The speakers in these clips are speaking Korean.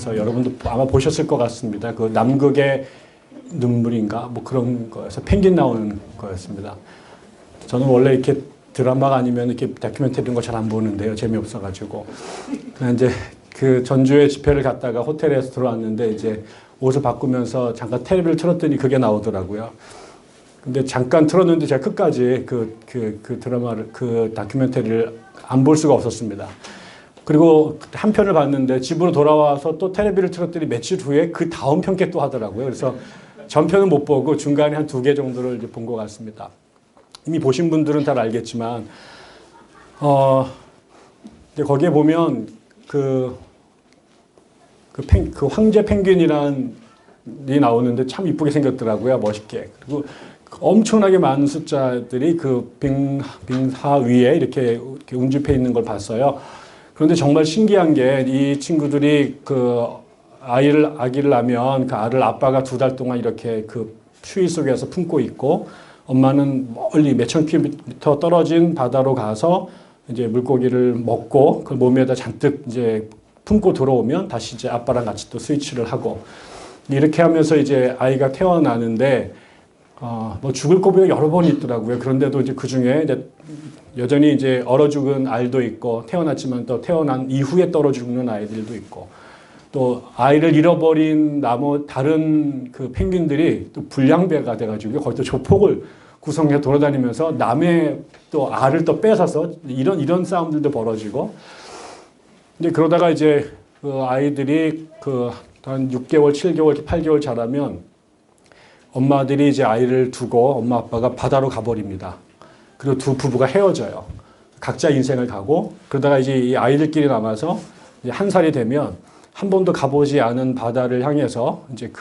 그래서 여러분도 아마 보셨을 것 같습니다. 그 남극의 눈물인가 뭐 그런 거에서 펭귄 나오는 거였습니다. 저는 원래 이렇게 드라마가 아니면 이렇게 다큐멘터리 이런 거 잘 안 보는데요. 재미없어가지고. 그냥 이제 그 전주에 집회를 갔다가 호텔에서 들어왔는데 이제 옷을 바꾸면서 잠깐 텔레비를 틀었더니 그게 나오더라고요. 근데 잠깐 틀었는데 제가 끝까지 그 드라마를, 그 다큐멘터리를 안 볼 수가 없었습니다. 그리고 한 편을 봤는데 집으로 돌아와서 또 텔레비를 틀었더니 며칠 후에 그 다음 편께 또 하더라고요. 그래서 전편은 못 보고 중간에 한 2개 정도를 이제 본 것 같습니다. 이미 보신 분들은 잘 알겠지만, 이제 거기에 보면 그 황제 펭귄이란이 나오는데 참 이쁘게 생겼더라고요. 멋있게. 그리고 엄청나게 많은 숫자들이 그 빙하 위에 이렇게 운집해 있는 걸 봤어요. 그런데 정말 신기한 게 이 친구들이 그 아기를 낳으면 그 알을 아빠가 2달 동안 이렇게 그 추위 속에서 품고 있고 엄마는 멀리 몇천 킬로미터 떨어진 바다로 가서 이제 물고기를 먹고 그걸 몸에다 잔뜩 이제 품고 들어오면 다시 이제 아빠랑 같이 또 스위치를 하고 이렇게 하면서 이제 아이가 태어나는데 뭐 죽을 고비가 여러 번 있더라고요. 그런데도 이제 그 중에 이제 여전히 이제 얼어 죽은 알도 있고 태어났지만 또 태어난 이후에 떨어 죽는 아이들도 있고 또 아이를 잃어버린 다른 그 펭귄들이 또 불량배가 돼가지고 거기 또 조폭을 구성해 돌아다니면서 남의 또 알을 또 뺏어서 이런 싸움들도 벌어지고 이제 그러다가 이제 그 아이들이 그 한 6개월, 7개월, 8개월 자라면 엄마들이 이제 아이를 두고 엄마 아빠가 바다로 가버립니다. 그리고 두 부부가 헤어져요. 각자 인생을 가고 그러다가 이제 이 아이들끼리 남아서 이제 1살이 되면 한 번도 가보지 않은 바다를 향해서 이제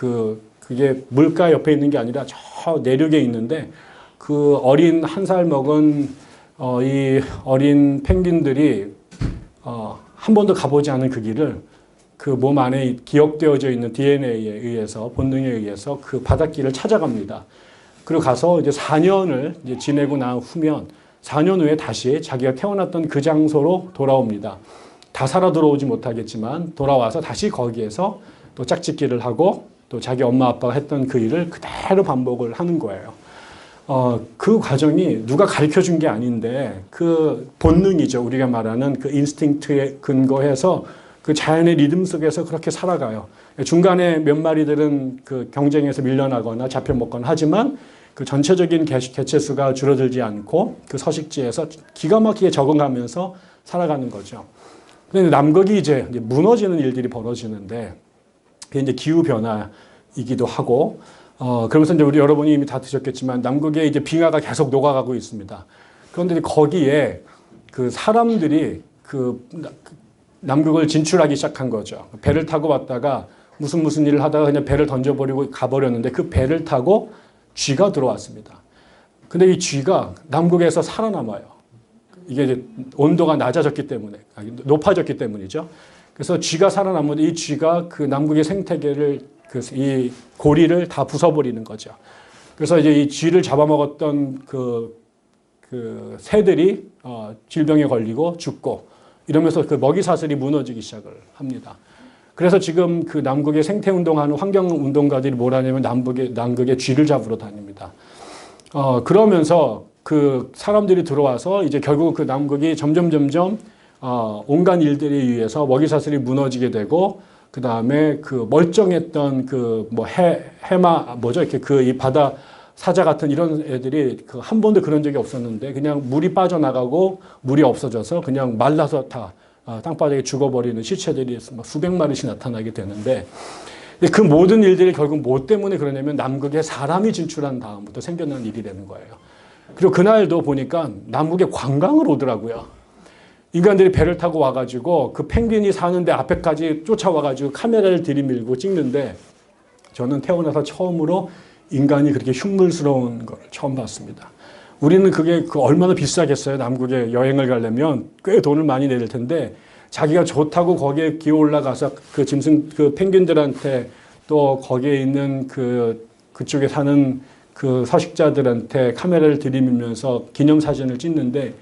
그게 물가 옆에 있는 게 아니라 저 내륙에 있는데 그 어린 1살 먹은 이 어린 펭귄들이 한 번도 가보지 않은 그 길을 그 몸 안에 기억되어져 있는 DNA에 의해서 본능에 의해서 그 바닷길을 찾아갑니다. 그리고 가서 이제 4년을 이제 지내고 난 후면 4년 후에 다시 자기가 태어났던 그 장소로 돌아옵니다. 다 살아 들어오지 못하겠지만 돌아와서 다시 거기에서 또 짝짓기를 하고 또 자기 엄마 아빠가 했던 그 일을 그대로 반복을 하는 거예요. 그 과정이 누가 가르쳐 준 게 아닌데 그 본능이죠. 우리가 말하는 그 인스팅트에 근거해서 그 자연의 리듬 속에서 그렇게 살아가요. 중간에 몇 마리들은 그 경쟁에서 밀려나거나 잡혀먹거나 하지만 그 전체적인 개체 수가 줄어들지 않고 그 서식지에서 기가 막히게 적응하면서 살아가는 거죠. 그런데 남극이 이제 무너지는 일들이 벌어지는데 그게 이제 기후 변화이기도 하고 그러면서 이제 우리 여러분이 이미 다 드셨겠지만 남극에 이제 빙하가 계속 녹아가고 있습니다. 그런데 거기에 그 사람들이 그 남극을 진출하기 시작한 거죠. 배를 타고 왔다가 무슨 일을 하다가 그냥 배를 던져버리고 가버렸는데 그 배를 타고 쥐가 들어왔습니다. 근데 이 쥐가 남극에서 살아남아요. 이게 이제 온도가 낮아졌기 때문에, 높아졌기 때문이죠. 그래서 쥐가 살아남는데 이 쥐가 그 남극의 생태계를 이 고리를 다 부숴버리는 거죠. 그래서 이제 이 쥐를 잡아먹었던 그 새들이 질병에 걸리고 죽고 이러면서 그 먹이 사슬이 무너지기 시작을 합니다. 그래서 지금 그 남극의 생태운동하는 환경운동가들이 뭘 하냐면 남극의 쥐를 잡으러 다닙니다. 그러면서 그 사람들이 들어와서 이제 결국 그 남극이 점점 온갖 일들에 의해서 먹이 사슬이 무너지게 되고 그 다음에 그 멀쩡했던 그 뭐 해마 뭐죠 이렇게 그 이 바다 사자 같은 이런 애들이 그 한 번도 그런 적이 없었는데 그냥 물이 빠져나가고 물이 없어져서 그냥 말라서 다 땅바닥에 죽어버리는 시체들이 수백 마리씩 나타나게 되는데 그 모든 일들이 결국 뭐 때문에 그러냐면 남극에 사람이 진출한 다음부터 생겨난 일이라는 거예요. 그리고 그날도 보니까 남극에 관광을 오더라고요. 인간들이 배를 타고 와가지고 그 펭귄이 사는데 앞에까지 쫓아와가지고 카메라를 들이밀고 찍는데 저는 태어나서 처음으로 인간이 그렇게 흉물스러운 걸 처음 봤습니다. 우리는 그게 얼마나 비싸겠어요. 남극에 여행을 가려면 꽤 돈을 많이 내릴 텐데 자기가 좋다고 거기에 기어 올라가서 그 펭귄들한테 또 거기에 있는 그쪽에 사는 그 서식자들한테 카메라를 들이밀면서 기념사진을 찍는데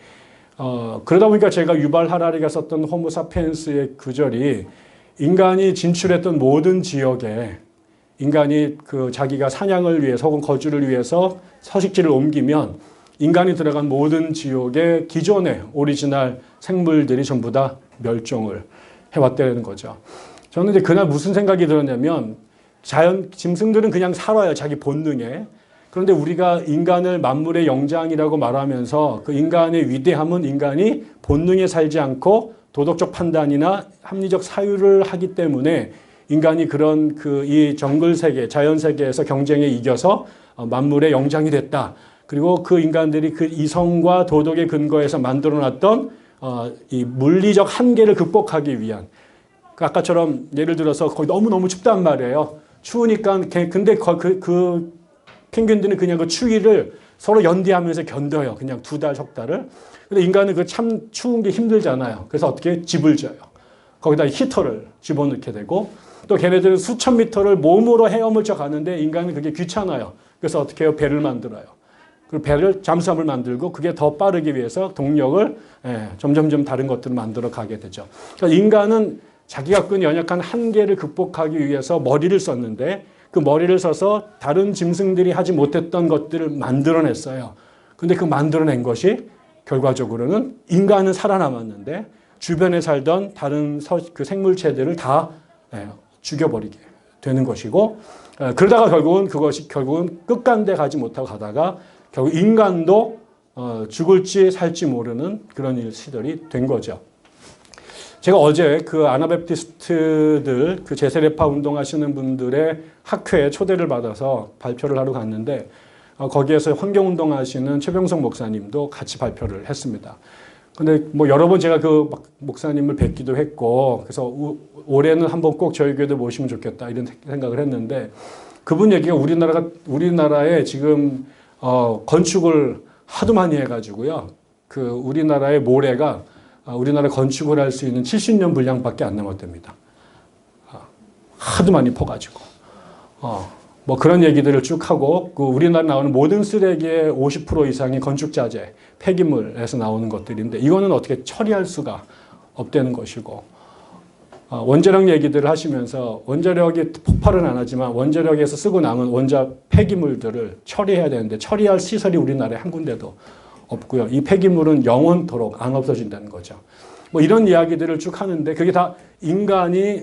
그러다 보니까 제가 유발 하라리가 썼던 호모 사피엔스의 구절이 인간이 진출했던 모든 지역에 인간이 그 자기가 사냥을 위해서 혹은 거주를 위해서 서식지를 옮기면 인간이 들어간 모든 지역의 기존의 오리지널 생물들이 전부 다 멸종을 해왔다는 거죠. 저는 이제 그날 무슨 생각이 들었냐면 짐승들은 그냥 살아요. 자기 본능에. 그런데 우리가 인간을 만물의 영장이라고 말하면서 그 인간의 위대함은 인간이 본능에 살지 않고 도덕적 판단이나 합리적 사유를 하기 때문에 인간이 그런 이 정글 세계, 자연 세계에서 경쟁에 이겨서 만물의 영장이 됐다. 그리고 그 인간들이 그 이성과 도덕의 근거에서 만들어놨던 이 물리적 한계를 극복하기 위한 아까처럼 예를 들어서 거기 너무너무 춥단 말이에요. 추우니까 근데 그 펭귄들은 그냥 그 추위를 서로 연대하면서 견뎌요. 그냥 2달, 석 달을. 근데 인간은 그 참 추운 게 힘들잖아요. 그래서 어떻게 집을 져요. 거기다 히터를 집어넣게 되고 또 걔네들은 수천 미터를 몸으로 헤엄을 쳐 가는데 인간은 그게 귀찮아요. 그래서 어떻게 해요? 배를 만들어요. 그 배를 잠수함을 만들고 그게 더 빠르기 위해서 동력을 점점점 다른 것들을 만들어 가게 되죠. 그러니까 인간은 자기가 갖고 있는 연약한 한계를 극복하기 위해서 머리를 썼는데 그 머리를 써서 다른 짐승들이 하지 못했던 것들을 만들어냈어요. 근데 그 만들어낸 것이 결과적으로는 인간은 살아남았는데 주변에 살던 다른 그 생물체들을 다 죽여버리게 되는 것이고 그러다가 결국은 끝간데 가지 못하고 가다가 결국 인간도 죽을지 살지 모르는 그런 시절이 된 거죠. 제가 어제 그 아나베프티스트들 그 제세례파 운동하시는 분들의 학회에 초대를 받아서 발표를 하러 갔는데 거기에서 환경운동 하시는 최병석 목사님도 같이 발표를 했습니다. 근데 뭐 여러 번 제가 그 목사님을 뵙기도 했고 그래서 올해는 한번 꼭 저희 교회도 모시면 좋겠다 이런 생각을 했는데 그분 얘기가 우리나라에 지금 건축을 하도 많이 해가지고요. 그 우리나라의 모래가 우리나라 건축을 할 수 있는 70년 분량밖에 안 남았답니다. 하도 많이 퍼가지고. 뭐 그런 얘기들을 쭉 하고 그 우리나라 나오는 모든 쓰레기의 50% 이상이 건축자재, 폐기물에서 나오는 것들인데 이거는 어떻게 처리할 수가 없다는 것이고 원자력 얘기들을 하시면서 원자력이 폭발은 안 하지만 원자력에서 쓰고 남은 원자 폐기물들을 처리해야 되는데 처리할 시설이 우리나라에 한 군데도 없고요. 이 폐기물은 영원토록 안 없어진다는 거죠. 뭐 이런 이야기들을 쭉 하는데 그게 다 인간이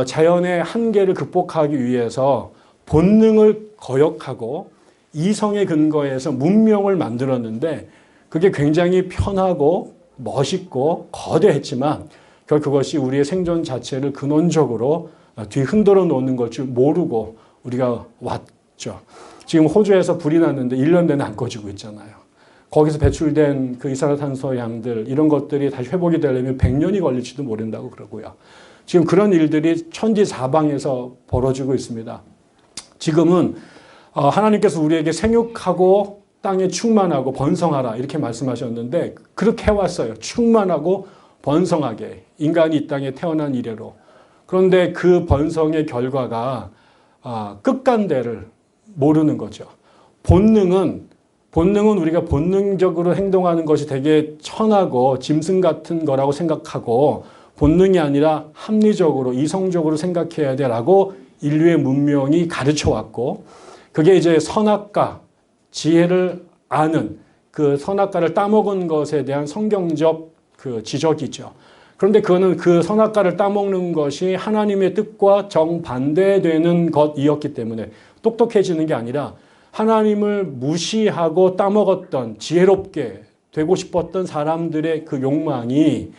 자연의 한계를 극복하기 위해서 본능을 거역하고 이성의 근거에서 문명을 만들었는데 그게 굉장히 편하고 멋있고 거대했지만 결국 그것이 우리의 생존 자체를 근원적으로 뒤흔들어 놓는 걸 줄 모르고 우리가 왔죠. 지금 호주에서 불이 났는데 1년 내내 안 꺼지고 있잖아요. 거기서 배출된 그 이산화탄소 양들 이런 것들이 다시 회복이 되려면 100년이 걸릴지도 모른다고 그러고요. 지금 그런 일들이 천지사방에서 벌어지고 있습니다. 지금은 하나님께서 우리에게 생육하고 땅에 충만하고 번성하라 이렇게 말씀하셨는데 그렇게 해왔어요. 충만하고 번성하게 인간이 이 땅에 태어난 이래로. 그런데 그 번성의 결과가 끝간대를 모르는 거죠. 본능은 우리가 본능적으로 행동하는 것이 되게 천하고 짐승 같은 거라고 생각하고 본능이 아니라 합리적으로 이성적으로 생각해야 되라고 인류의 문명이 가르쳐 왔고 그게 이제 선악과 지혜를 아는 그 선악과를 따먹은 것에 대한 성경적 그 지적이죠. 그런데 그거는 그 선악과를 따먹는 것이 하나님의 뜻과 정반대되는 것이었기 때문에 똑똑해지는 게 아니라 하나님을 무시하고 따먹었던 지혜롭게 되고 싶었던 사람들의 그 욕망이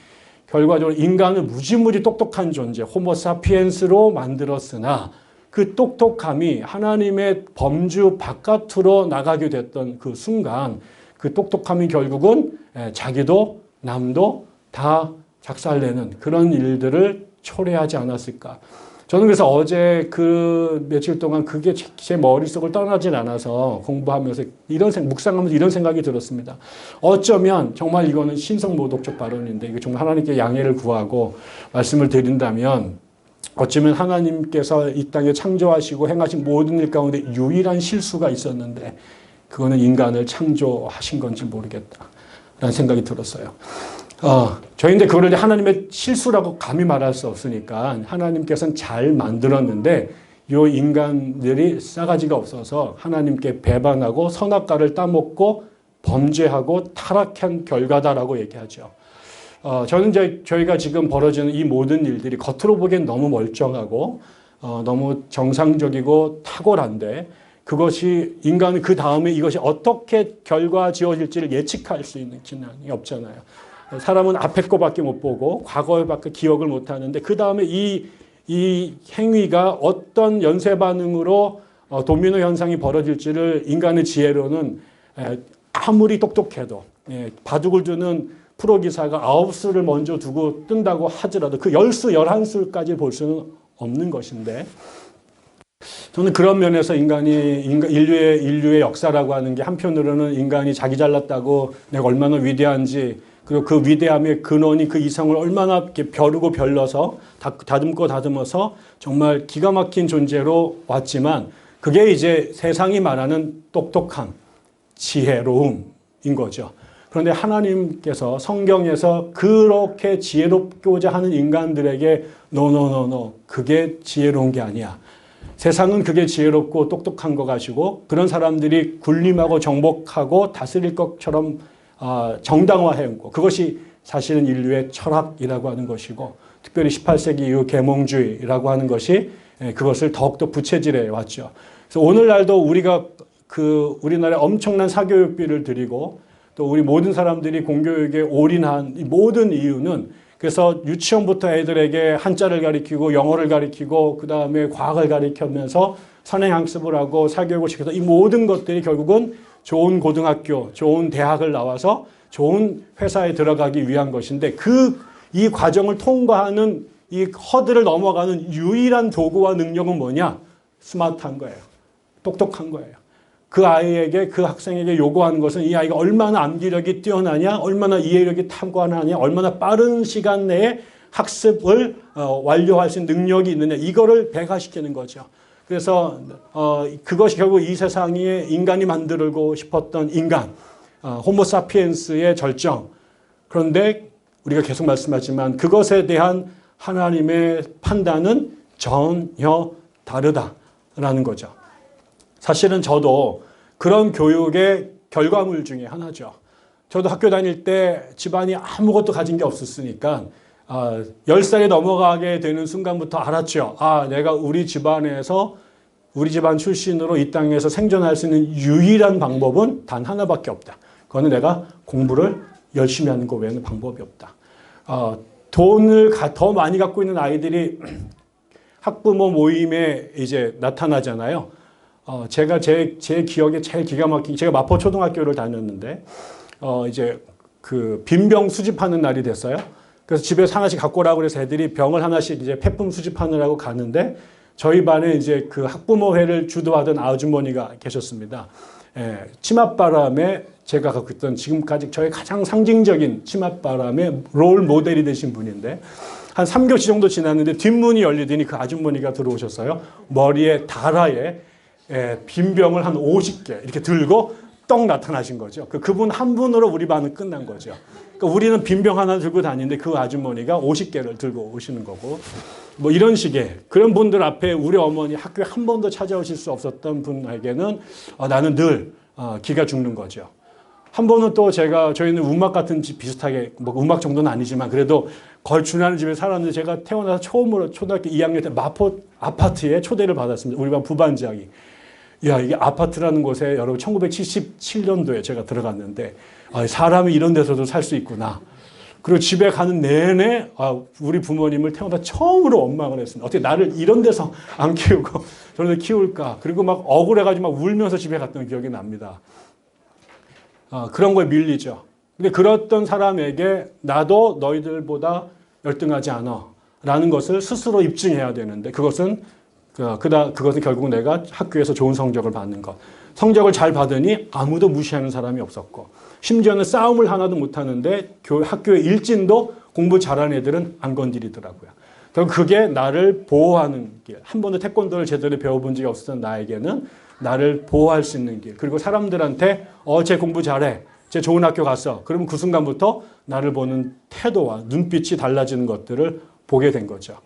결과적으로 인간을 무지무지 똑똑한 존재, 호모사피엔스로 만들었으나 그 똑똑함이 하나님의 범주 바깥으로 나가게 됐던 그 순간 그 똑똑함이 결국은 자기도 남도 다 작살내는 그런 일들을 초래하지 않았을까. 저는 그래서 어제 그 며칠 동안 그게 제 머릿속을 떠나진 않아서 공부하면서 묵상하면서 이런 생각이 들었습니다. 어쩌면 정말 이거는 신성모독적 발언인데 이거 정말 하나님께 양해를 구하고 말씀을 드린다면 어쩌면 하나님께서 이 땅에 창조하시고 행하신 모든 일 가운데 유일한 실수가 있었는데 그거는 인간을 창조하신 건지 모르겠다라는 생각이 들었어요. 저희인데 그걸 하나님의 실수라고 감히 말할 수 없으니까 하나님께서는 잘 만들었는데 이 인간들이 싸가지가 없어서 하나님께 배반하고 선악과를 따먹고 범죄하고 타락한 결과다라고 얘기하죠. 저는 이제 저희가 지금 벌어지는 이 모든 일들이 겉으로 보기엔 너무 멀쩡하고 너무 정상적이고 탁월한데 그것이 인간은 그 다음에 이것이 어떻게 결과 지어질지를 예측할 수 있는 기능이 없잖아요. 사람은 앞에 거밖에 못 보고 과거에밖에 기억을 못 하는데 그 다음에 이 행위가 어떤 연쇄 반응으로 도미노 현상이 벌어질지를 인간의 지혜로는 아무리 똑똑해도 바둑을 두는 프로 기사가 9수를 먼저 두고 뜬다고 하더라도 그 10수, 11수까지 볼 수는 없는 것인데 저는 그런 면에서 인류의 역사라고 하는 게 한편으로는 인간이 자기 잘났다고 내가 얼마나 위대한지 그리고 그 위대함의 근원이 그 이성을 얼마나 이렇게 벼르고 별러서 다듬고 다듬어서 정말 기가 막힌 존재로 왔지만 그게 이제 세상이 말하는 똑똑함, 지혜로움인 거죠. 그런데 하나님께서 성경에서 그렇게 지혜롭고자 하는 인간들에게 노 그게 지혜로운 게 아니야. 세상은 그게 지혜롭고 똑똑한 것 가지고 그런 사람들이 군림하고 정복하고 다스릴 것처럼 정당화해온 거. 그것이 사실은 인류의 철학이라고 하는 것이고 특별히 18세기 이후 계몽주의라고 하는 것이 그것을 더욱더 부채질해 왔죠. 그래서 오늘날도 우리가 우리나라에 엄청난 사교육비를 들이고 또 우리 모든 사람들이 공교육에 올인한 이 모든 이유는 그래서 유치원부터 애들에게 한자를 가리키고 영어를 가리키고 그 다음에 과학을 가리키면서 선행학습을 하고 사교육을 시켜서 이 모든 것들이 결국은 좋은 고등학교, 좋은 대학을 나와서 좋은 회사에 들어가기 위한 것인데 이 과정을 통과하는 이 허들을 넘어가는 유일한 도구와 능력은 뭐냐? 스마트한 거예요. 똑똑한 거예요. 그 아이에게, 그 학생에게 요구하는 것은 이 아이가 얼마나 암기력이 뛰어나냐, 얼마나 이해력이 탁월하냐, 얼마나 빠른 시간 내에 학습을 완료할 수 있는 능력이 있느냐, 이거를 배가시키는 거죠. 그래서 그것이 결국 이 세상에 인간이 만들고 싶었던 인간, 호모사피엔스의 절정. 그런데 우리가 계속 말씀하지만 그것에 대한 하나님의 판단은 전혀 다르다라는 거죠. 사실은 저도 그런 교육의 결과물 중에 하나죠. 저도 학교 다닐 때 집안이 아무것도 가진 게 없었으니까 10살이 넘어가게 되는 순간부터 알았죠. 내가 우리 집안에서 우리 집안 출신으로 이 땅에서 생존할 수 있는 유일한 방법은 단 하나밖에 없다. 그거는 내가 공부를 열심히 하는 거 외에는 방법이 없다. 돈을 더 많이 갖고 있는 아이들이 학부모 모임에 이제 나타나잖아요. 제가 제 기억에 제일 기가 막히게 제가 마포 초등학교를 다녔는데 이제 그 빈병 수집하는 날이 됐어요. 그래서 집에서 하나씩 갖고 오라고 그래서 애들이 병을 하나씩 이제 폐품 수집하느라고 가는데 저희 반에 이제 그 학부모회를 주도하던 아주머니가 계셨습니다. 치맛바람에 제가 갖고 있던 지금까지 저의 가장 상징적인 치맛바람의 롤 모델이 되신 분인데 한 3교시 정도 지났는데 뒷문이 열리더니 그 아주머니가 들어오셨어요. 머리에 다라에 빈병을 한 50개 이렇게 들고 떡 나타나신 거죠. 그분 한 분으로 우리 반은 끝난 거죠. 그러니까 우리는 빈병 하나 들고 다니는데 그 아주머니가 50개를 들고 오시는 거고 뭐 이런 식의 그런 분들 앞에 우리 어머니 학교에 한 번도 찾아오실 수 없었던 분에게는 나는 늘 기가 죽는 거죠. 한 번은 또 저희는 음악 같은 집 비슷하게 뭐 음악 정도는 아니지만 그래도 걸출하는 집에 살았는데 제가 태어나서 처음으로 초등학교 2학년 때 마포 아파트에 초대를 받았습니다. 우리 반 부반장이. 이게 아파트라는 곳에 여러분 1977년도에 제가 들어갔는데 사람이 이런 데서도 살 수 있구나. 그리고 집에 가는 내내 우리 부모님을 태어나 처음으로 원망을 했습니다. 어떻게 나를 이런 데서 안 키우고 저런 데 키울까. 그리고 막 억울해가지고 막 울면서 집에 갔던 기억이 납니다. 그런 거에 밀리죠. 근데 그랬던 사람에게 나도 너희들보다 열등하지 않아 라는 것을 스스로 입증해야 되는데 그것은 결국은 내가 학교에서 좋은 성적을 받는 것. 성적을 잘 받으니 아무도 무시하는 사람이 없었고 심지어는 싸움을 하나도 못하는데 학교의 일진도 공부 잘하는 애들은 안 건드리더라고요. 그게 나를 보호하는 길. 한 번도 태권도를 제대로 배워본 적이 없었던 나에게는 나를 보호할 수 있는 길. 그리고 사람들한테 쟤 공부 잘해. 제 좋은 학교 갔어. 그러면 그 순간부터 나를 보는 태도와 눈빛이 달라지는 것들을 보게 된 거죠.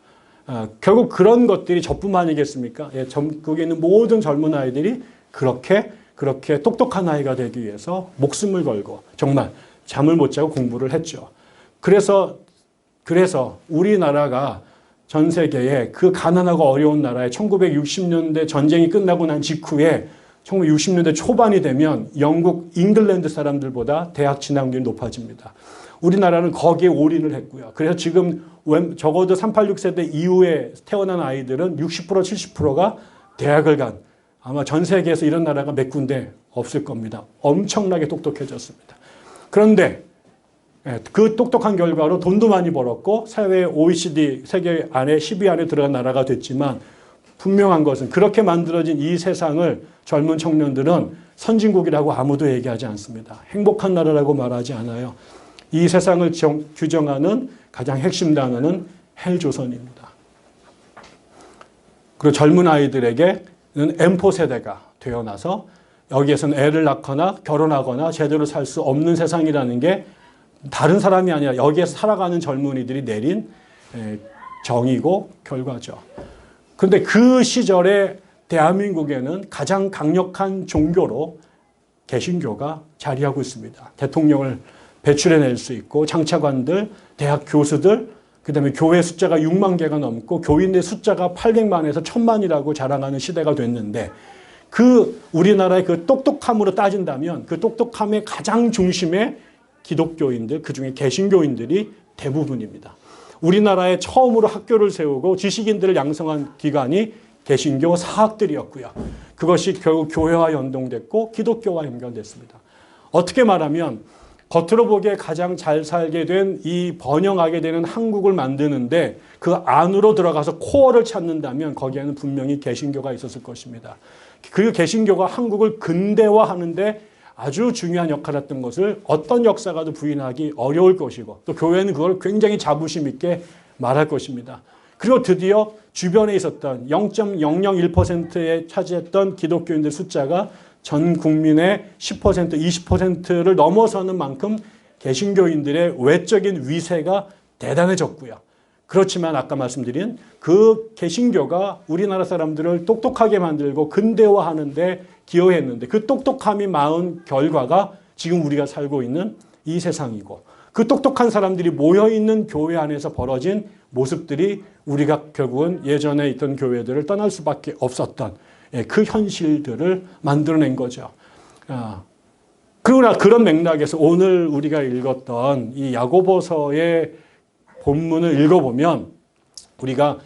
결국 그런 것들이 저뿐만 아니겠습니까? 예, 전국에 있는 모든 젊은 아이들이 그렇게 똑똑한 아이가 되기 위해서 목숨을 걸고 정말 잠을 못 자고 공부를 했죠. 그래서 우리나라가 전 세계에 그 가난하고 어려운 나라에 1960년대 전쟁이 끝나고 난 직후에 1960년대 초반이 되면 영국, 잉글랜드 사람들보다 대학 진학률이 높아집니다. 우리나라는 거기에 올인을 했고요. 그래서 지금 적어도 386 세대 이후에 태어난 아이들은 60%, 70%가 대학을 간, 아마 전 세계에서 이런 나라가 몇 군데 없을 겁니다. 엄청나게 똑똑해졌습니다. 그런데 그 똑똑한 결과로 돈도 많이 벌었고 사회 OECD 세계 안에 10위 안에 들어간 나라가 됐지만 분명한 것은 그렇게 만들어진 이 세상을 젊은 청년들은 선진국이라고 아무도 얘기하지 않습니다. 행복한 나라라고 말하지 않아요. 이 세상을 규정하는 가장 핵심 단어는 헬조선입니다. 그리고 젊은 아이들에게는 M4 세대가 되어나서 여기에서는 애를 낳거나 결혼하거나 제대로 살 수 없는 세상이라는 게 다른 사람이 아니라 여기에서 살아가는 젊은이들이 내린 정의고 결과죠. 그런데 그 시절에 대한민국에는 가장 강력한 종교로 개신교가 자리하고 있습니다. 대통령을 배출해낼 수 있고 장차관들, 대학 교수들, 그다음에 교회 숫자가 6만 개가 넘고 교인의 숫자가 800만에서 1000만이라고 자랑하는 시대가 됐는데 그 우리나라의 그 똑똑함으로 따진다면 그 똑똑함의 가장 중심에 기독교인들, 그중에 개신교인들이 대부분입니다. 우리나라에 처음으로 학교를 세우고 지식인들을 양성한 기관이 개신교 사학들이었고요. 그것이 결국 교회와 연동됐고 기독교와 연결됐습니다. 어떻게 말하면 겉으로 보기에 가장 잘 살게 된 이 번영하게 되는 한국을 만드는데 그 안으로 들어가서 코어를 찾는다면 거기에는 분명히 개신교가 있었을 것입니다. 그 개신교가 한국을 근대화하는데 아주 중요한 역할을 했던 것을 어떤 역사가도 부인하기 어려울 것이고 또 교회는 그걸 굉장히 자부심 있게 말할 것입니다. 그리고 드디어 주변에 있었던 0.001%에 차지했던 기독교인들 숫자가 전 국민의 10%, 20%를 넘어서는 만큼 개신교인들의 외적인 위세가 대단해졌고요. 그렇지만 아까 말씀드린 그 개신교가 우리나라 사람들을 똑똑하게 만들고 근대화하는 데 기여했는데 그 똑똑함이 낳은 결과가 지금 우리가 살고 있는 이 세상이고 그 똑똑한 사람들이 모여있는 교회 안에서 벌어진 모습들이 우리가 결국은 예전에 있던 교회들을 떠날 수밖에 없었던 그 현실들을 만들어낸 거죠. 그러나 그런 맥락에서 오늘 우리가 읽었던 이 야고보서의 본문을 읽어보면 우리가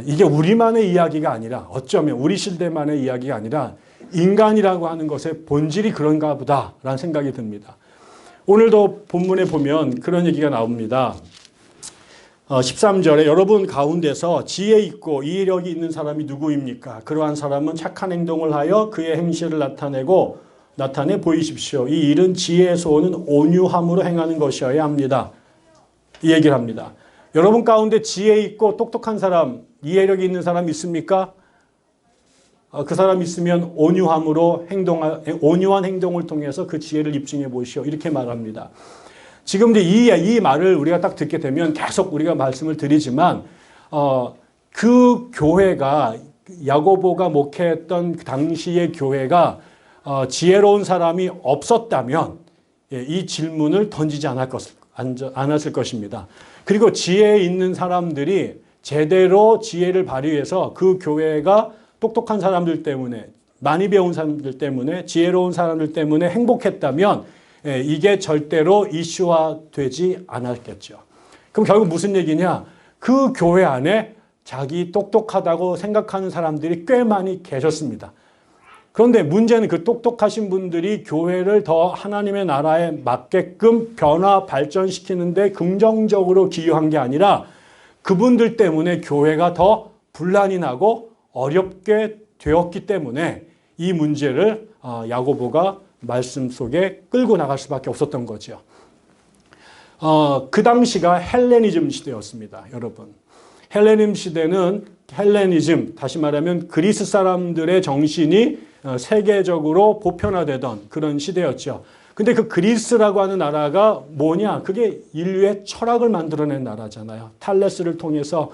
이게 우리만의 이야기가 아니라 어쩌면 우리 시대만의 이야기가 아니라 인간이라고 하는 것의 본질이 그런가 보다라는 생각이 듭니다. 오늘도 본문에 보면 그런 얘기가 나옵니다. 13절에 여러분 가운데서 지혜 있고 이해력이 있는 사람이 누구입니까? 그러한 사람은 착한 행동을 하여 그의 행실을 나타내 보이십시오. 이 일은 지혜에서 오는 온유함으로 행하는 것이어야 합니다. 이 얘기를 합니다. 여러분 가운데 지혜 있고 똑똑한 사람, 이해력이 있는 사람 있습니까? 그 사람 있으면 온유한 행동을 통해서 그 지혜를 입증해 보시오. 이렇게 말합니다. 지금 이제 이 말을 우리가 딱 듣게 되면 계속 우리가 말씀을 드리지만 그 교회가 야고보가 목회했던 그 당시의 교회가 지혜로운 사람이 없었다면 이 질문을 던지지 않았을 것입니다. 그리고 지혜 있는 사람들이 제대로 지혜를 발휘해서 그 교회가 똑똑한 사람들 때문에 많이 배운 사람들 때문에 지혜로운 사람들 때문에 행복했다면 이게 절대로 이슈화되지 않았겠죠. 그럼 결국 무슨 얘기냐? 그 교회 안에 자기 똑똑하다고 생각하는 사람들이 꽤 많이 계셨습니다. 그런데 문제는 그 똑똑하신 분들이 교회를 더 하나님의 나라에 맞게끔 변화 발전시키는데 긍정적으로 기여한 게 아니라 그분들 때문에 교회가 더 분란이 나고 어렵게 되었기 때문에 이 문제를 야고보가 말씀 속에 끌고 나갈 수밖에 없었던 거죠. 그 당시가 헬레니즘 시대였습니다. 여러분. 헬레니즘, 다시 말하면 그리스 사람들의 정신이 세계적으로 보편화되던 그런 시대였죠. 근데 그 그리스라고 하는 나라가 뭐냐? 그게 인류의 철학을 만들어낸 나라잖아요. 탈레스를 통해서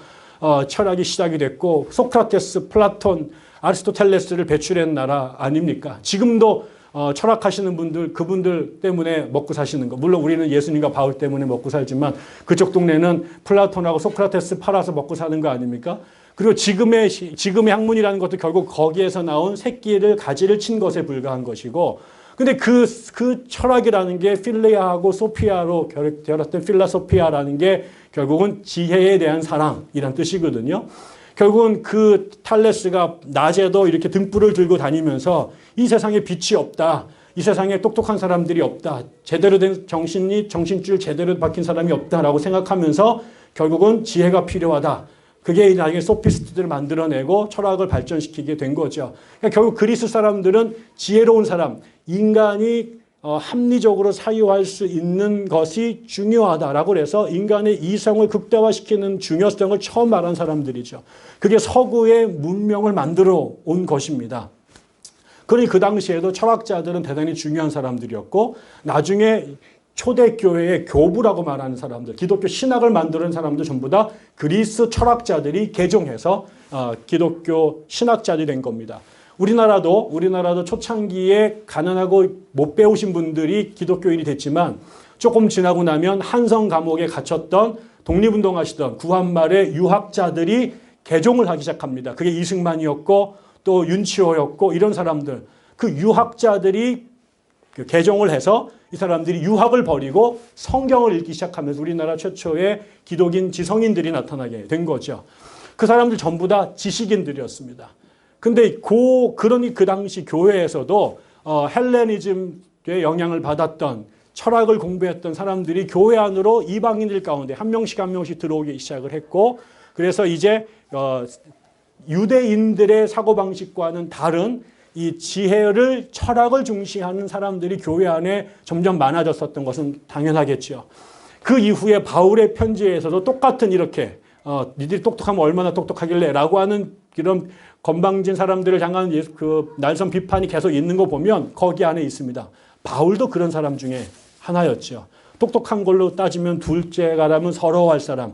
철학이 시작이 됐고 소크라테스, 플라톤, 아리스토텔레스를 배출한 나라 아닙니까? 지금도 철학하시는 분들, 그분들 때문에 먹고 사시는 거. 물론 우리는 예수님과 바울 때문에 먹고 살지만 그쪽 동네는 플라톤하고 소크라테스 팔아서 먹고 사는 거 아닙니까? 그리고 지금의 학문이라는 것도 결국 거기에서 나온 새끼를 가지를 친 것에 불과한 것이고, 근데 그 철학이라는 게 필레아하고 소피아로 결합된 필라소피아라는 게 결국은 지혜에 대한 사랑이란 뜻이거든요. 결국은 그 탈레스가 낮에도 이렇게 등불을 들고 다니면서 이 세상에 빛이 없다. 이 세상에 똑똑한 사람들이 없다. 제대로 된 정신줄 제대로 박힌 사람이 없다라고 생각하면서 결국은 지혜가 필요하다. 그게 나중에 소피스트들을 만들어내고 철학을 발전시키게 된 거죠. 그러니까 결국 그리스 사람들은 지혜로운 사람, 인간이 합리적으로 사유할 수 있는 것이 중요하다라고 해서 인간의 이성을 극대화시키는 중요성을 처음 말한 사람들이죠. 그게 서구의 문명을 만들어 온 것입니다. 그러니 그 당시에도 철학자들은 대단히 중요한 사람들이었고, 나중에 초대교회의 교부라고 말하는 사람들, 기독교 신학을 만드는 사람들 전부 다 그리스 철학자들이 개종해서 기독교 신학자들이 된 겁니다. 우리나라도 초창기에 가난하고 못 배우신 분들이 기독교인이 됐지만 조금 지나고 나면 한성 감옥에 갇혔던 독립운동하시던 구한말의 유학자들이 개종을 하기 시작합니다. 그게 이승만이었고 또 윤치호였고 이런 사람들, 그 유학자들이 개종을 해서 이 사람들이 유학을 버리고 성경을 읽기 시작하면서 우리나라 최초의 기독인 지성인들이 나타나게 된 거죠. 그 사람들 전부 다 지식인들이었습니다. 근데 그러니 그 당시 교회에서도 헬레니즘의 영향을 받았던 철학을 공부했던 사람들이 교회 안으로 이방인들 가운데 한 명씩 들어오기 시작을 했고, 그래서 이제 유대인들의 사고방식과는 다른 이 지혜를, 철학을 중시하는 사람들이 교회 안에 점점 많아졌었던 것은 당연하겠죠. 그 이후에 바울의 편지에서도 똑같은 이렇게 니들이 똑똑하면 얼마나 똑똑하길래 라고 하는 이런 건방진 사람들을 향한 그 날선 비판이 계속 있는 거 보면 거기 안에 있습니다. 바울도 그런 사람 중에 하나였죠. 똑똑한 걸로 따지면 둘째가라면 서러워할 사람.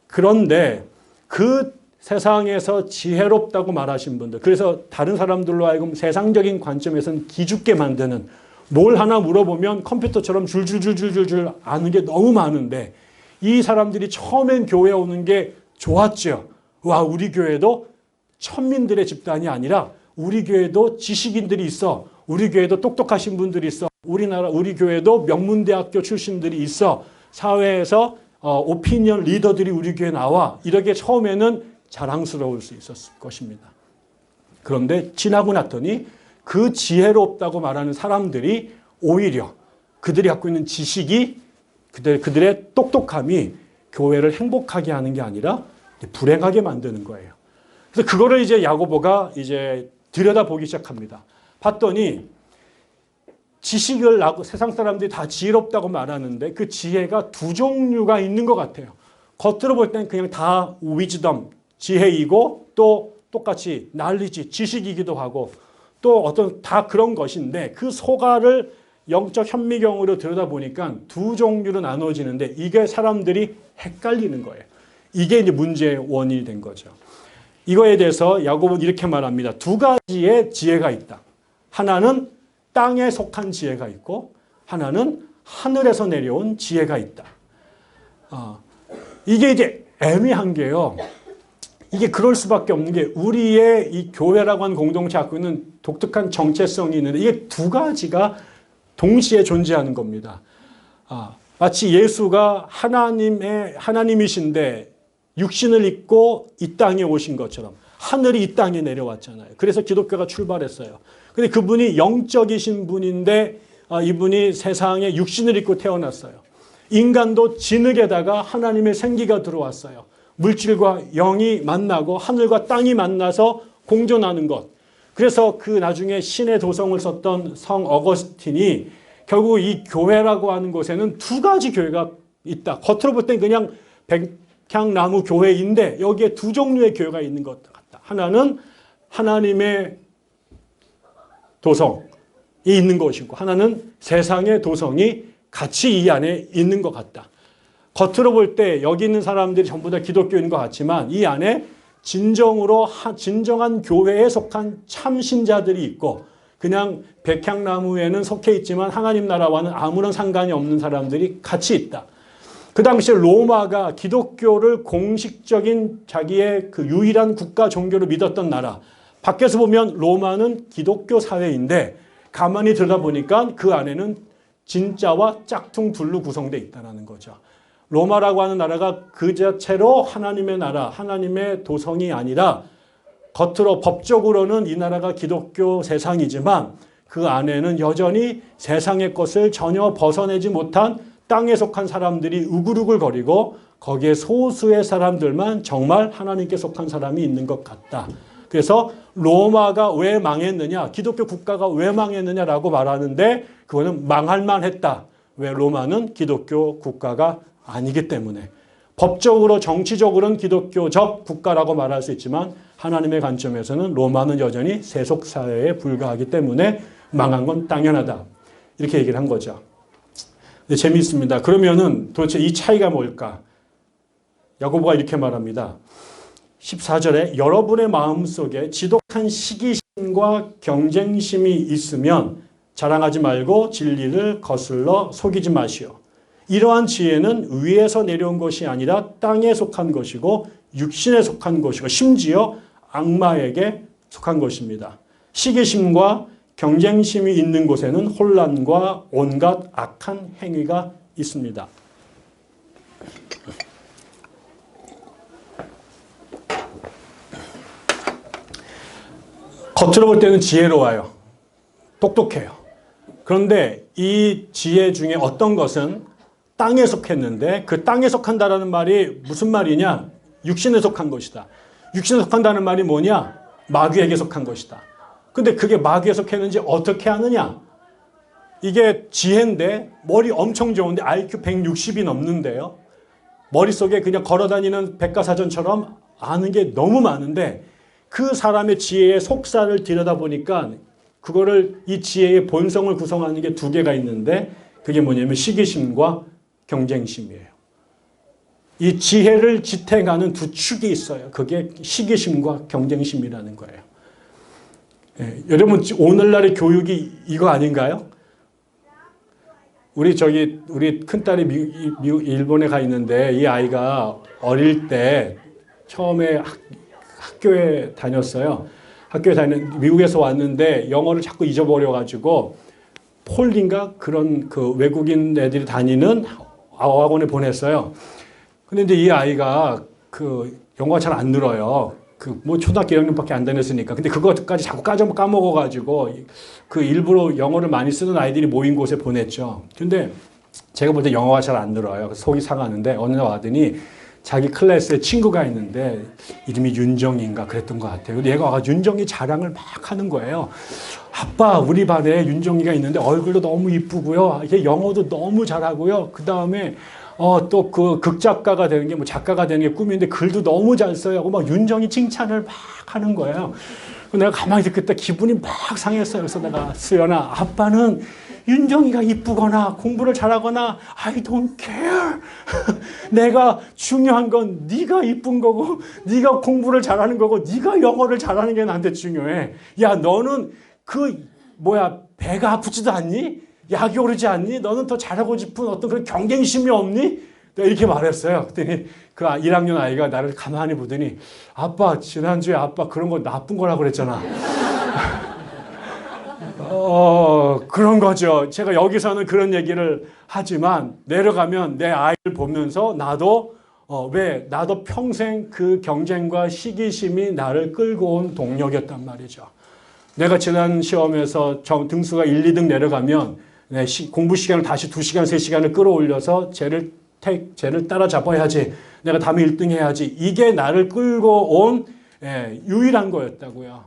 그런데 그 세상에서 지혜롭다고 말하신 분들, 그래서 다른 사람들로 하여금 세상적인 관점에서는 기죽게 만드는, 뭘 하나 물어보면 컴퓨터처럼 줄줄줄줄줄 아는 게 너무 많은데 이 사람들이 처음엔 교회에 오는 게 좋았죠. 와, 우리 교회도 천민들의 집단이 아니라 우리 교회도 지식인들이 있어. 우리 교회도 똑똑하신 분들이 있어. 우리 교회도 명문대학교 출신들이 있어. 사회에서 오피니언 리더들이 우리 교회에 나와. 이렇게 처음에는 자랑스러울 수 있었을 것입니다. 그런데 지나고 났더니 그 지혜롭다고 말하는 사람들이 오히려 그들이 갖고 있는 지식이, 그들의 똑똑함이 교회를 행복하게 하는 게 아니라 불행하게 만드는 거예요. 그래서 그거를 이제 야고보가 이제 들여다보기 시작합니다. 봤더니 지식을 세상 사람들이 다 지혜롭다고 말하는데 그 지혜가 두 종류가 있는 것 같아요. 겉으로 볼 때는 그냥 다 위즈덤, 지혜이고 또 똑같이 난리지, 지식이기도 하고 또 어떤 다 그런 것인데 그 소가를 영적 현미경으로 들여다보니까 두 종류로 나눠지는데 이게 사람들이 헷갈리는 거예요. 이게 이제 문제의 원인이 된 거죠. 이거에 대해서 야고보는 이렇게 말합니다. 두 가지의 지혜가 있다. 하나는 땅에 속한 지혜가 있고 하나는 하늘에서 내려온 지혜가 있다. 이게 이제 애매한 게요. 이게 그럴 수밖에 없는 게 우리의 이 교회라고 하는 공동체 갖고 있는 독특한 정체성이 있는데 이게 두 가지가 동시에 존재하는 겁니다. 마치 예수가 하나님이신데 육신을 입고 이 땅에 오신 것처럼 하늘이 이 땅에 내려왔잖아요. 그래서 기독교가 출발했어요. 근데 그분이 영적이신 분인데 이분이 세상에 육신을 입고 태어났어요. 인간도 진흙에다가 하나님의 생기가 들어왔어요. 물질과 영이 만나고 하늘과 땅이 만나서 공존하는 것. 그래서 그 나중에 신의 도성을 썼던 성 어거스틴이 결국 이 교회라고 하는 곳에는 두 가지 교회가 있다. 겉으로 볼 땐 그냥 백향나무 교회인데 여기에 두 종류의 교회가 있는 것 같다. 하나는 하나님의 도성이 있는 것이고 하나는 세상의 도성이 같이 이 안에 있는 것 같다. 겉으로 볼 때 여기 있는 사람들이 전부 다 기독교인 것 같지만 이 안에 진정한 교회에 속한 참신자들이 있고 그냥 백향나무에는 속해 있지만 하나님 나라와는 아무런 상관이 없는 사람들이 같이 있다. 그 당시에 로마가 기독교를 공식적인 자기의 그 유일한 국가 종교로 믿었던 나라. 밖에서 보면 로마는 기독교 사회인데 가만히 들여다보니까 그 안에는 진짜와 짝퉁 둘로 구성되어 있다는 거죠. 로마라고 하는 나라가 그 자체로 하나님의 나라, 하나님의 도성이 아니라 겉으로 법적으로는 이 나라가 기독교 세상이지만 그 안에는 여전히 세상의 것을 전혀 벗어내지 못한 땅에 속한 사람들이 우글우글거리고 거기에 소수의 사람들만 정말 하나님께 속한 사람이 있는 것 같다. 그래서 로마가 왜 망했느냐, 기독교 국가가 왜 망했느냐라고 말하는데 그거는 망할 만했다. 왜? 로마는 기독교 국가가 아니기 때문에. 법적으로 정치적으로는 기독교적 국가라고 말할 수 있지만 하나님의 관점에서는 로마는 여전히 세속사회에 불과하기 때문에 망한 건 당연하다. 이렇게 얘기를 한 거죠. 근데 재미있습니다. 그러면은 도대체 이 차이가 뭘까? 야고보가 이렇게 말합니다. 14절에 여러분의 마음속에 지독한 시기심과 경쟁심이 있으면 자랑하지 말고 진리를 거슬러 속이지 마시오. 이러한 지혜는 위에서 내려온 것이 아니라 땅에 속한 것이고 육신에 속한 것이고 심지어 악마에게 속한 것입니다. 시기심과 경쟁심이 있는 곳에는 혼란과 온갖 악한 행위가 있습니다. 겉으로 볼 때는 지혜로워요. 똑똑해요. 그런데 이 지혜 중에 어떤 것은 땅에 속했는데 그 땅에 속한다라는 말이 무슨 말이냐? 육신에 속한 것이다. 육신에 속한다는 말이 뭐냐? 마귀에게 속한 것이다. 근데 그게 마귀에 속했는지 어떻게 아느냐? 이게 지혜인데 머리 엄청 좋은데 IQ 160이 넘는데요. 머릿속에 그냥 걸어다니는 백과사전처럼 아는 게 너무 많은데 그 사람의 지혜의 속사를 들여다보니까 그거를 이 지혜의 본성을 구성하는 게 두 개가 있는데 그게 뭐냐면 시기심과 경쟁심이에요. 이 지혜를 지탱하는 두 축이 있어요. 그게 시기심과 경쟁심이라는 거예요. 예, 여러분 오늘날의 교육이 이거 아닌가요? 우리 큰딸이 일본에 가 있는데 이 아이가 어릴 때 처음에 학교에 다녔어요. 미국에서 왔는데 영어를 자꾸 잊어버려가지고 폴린가 그런 그 외국인 애들이 다니는 어학원에 보냈어요. 근데 이제 이 아이가 그 영어가 잘 안 늘어요. 그 뭐 초등학교 1학년밖에 안 다녔으니까. 근데 그것까지 자꾸 까먹어가지고 그 일부러 영어를 많이 쓰는 아이들이 모인 곳에 보냈죠. 근데 제가 볼 때 영어가 잘 안 늘어요. 속이 상하는데 어느 날 와더니 자기 클래스에 친구가 있는데 이름이 윤정인가 그랬던 것 같아요. 근데 얘가 와서 윤정이 자랑을 막 하는 거예요. 아빠, 우리 반에 윤정이가 있는데 얼굴도 너무 이쁘고요. 이게 영어도 너무 잘하고요. 그 다음에 또 그 극작가가 되는 게 뭐 작가가 되는 게 꿈인데 글도 너무 잘 써요. 하고 막 윤정이 칭찬을 막 하는 거예요. 내가 가만히 듣겠다 기분이 막 상했어요. 그래서 내가 수연아, 아빠는 윤정이가 이쁘거나 공부를 잘하거나 I don't care. 내가 중요한 건 네가 이쁜 거고 네가 공부를 잘하는 거고 네가 영어를 잘하는 게 나한테 중요해. 야, 너는 배가 아프지도 않니? 약이 오르지 않니? 너는 더 잘하고 싶은 어떤 그런 경쟁심이 없니? 내가 이렇게 말했어요. 그랬더니 그 1학년 아이가 나를 가만히 보더니 아빠, 지난주에 아빠 그런 거 나쁜 거라고 그랬잖아. 그런 거죠. 제가 여기서는 그런 얘기를 하지만 내려가면 내 아이를 보면서 나도 평생 그 경쟁과 시기심이 나를 끌고 온 동력이었단 말이죠. 내가 지난 시험에서 등수가 1, 2등 내려가면 공부 시간을 다시 2시간, 3시간을 끌어올려서 쟤를 따라잡아야지. 내가 다음에 1등 해야지. 이게 나를 끌고 온 유일한 거였다고요.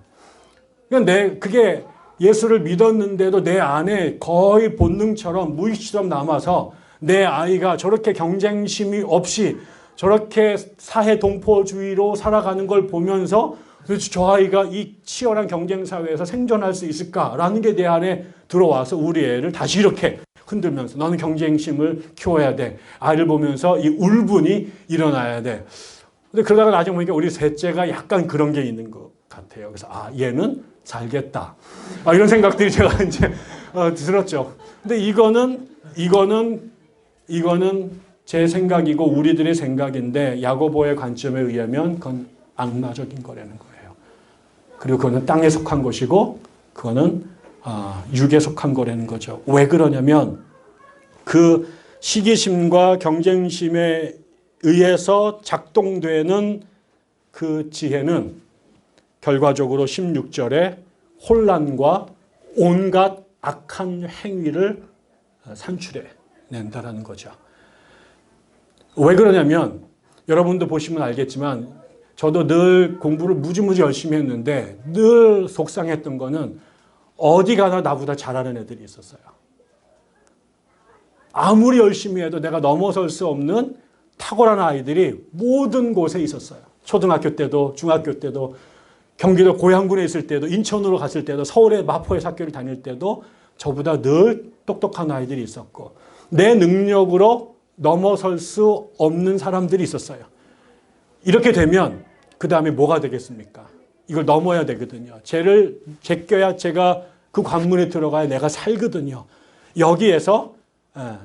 그게 예수를 믿었는데도 내 안에 거의 본능처럼 무의식처럼 남아서 내 아이가 저렇게 경쟁심이 없이 저렇게 사회 동포주의로 살아가는 걸 보면서 그래서 저 아이가 이 치열한 경쟁 사회에서 생존할 수 있을까라는 게 내 안에 들어와서 우리 애를 다시 이렇게 흔들면서 너는 경쟁심을 키워야 돼. 아이를 보면서 이 울분이 일어나야 돼. 근데 그러다가 나중에 보니까 우리 셋째가 약간 그런 게 있는 것 같아요. 그래서 얘는 살겠다. 이런 생각들이 제가 이제 들었죠. 근데 이거는 제 생각이고 우리들의 생각인데 야고보의 관점에 의하면 그건 악마적인 거라는 거예요. 그리고 그거는 땅에 속한 것이고 그거는 육에 속한 거라는 거죠. 왜 그러냐면 그 시기심과 경쟁심에 의해서 작동되는 그 지혜는 결과적으로 16절에 혼란과 온갖 악한 행위를 산출해 낸다라는 거죠. 왜 그러냐면 여러분도 보시면 알겠지만 저도 늘 공부를 무지무지 열심히 했는데 늘 속상했던 거는 어디 가나 나보다 잘하는 애들이 있었어요. 아무리 열심히 해도 내가 넘어설 수 없는 탁월한 아이들이 모든 곳에 있었어요. 초등학교 때도 중학교 때도 경기도 고양군에 있을 때도 인천으로 갔을 때도 서울의 마포의 학교를 다닐 때도 저보다 늘 똑똑한 아이들이 있었고 내 능력으로 넘어설 수 없는 사람들이 있었어요. 이렇게 되면 그 다음에 뭐가 되겠습니까? 이걸 넘어야 되거든요. 쟤를 제껴야 제가 그 관문에 들어가야 내가 살거든요. 여기에서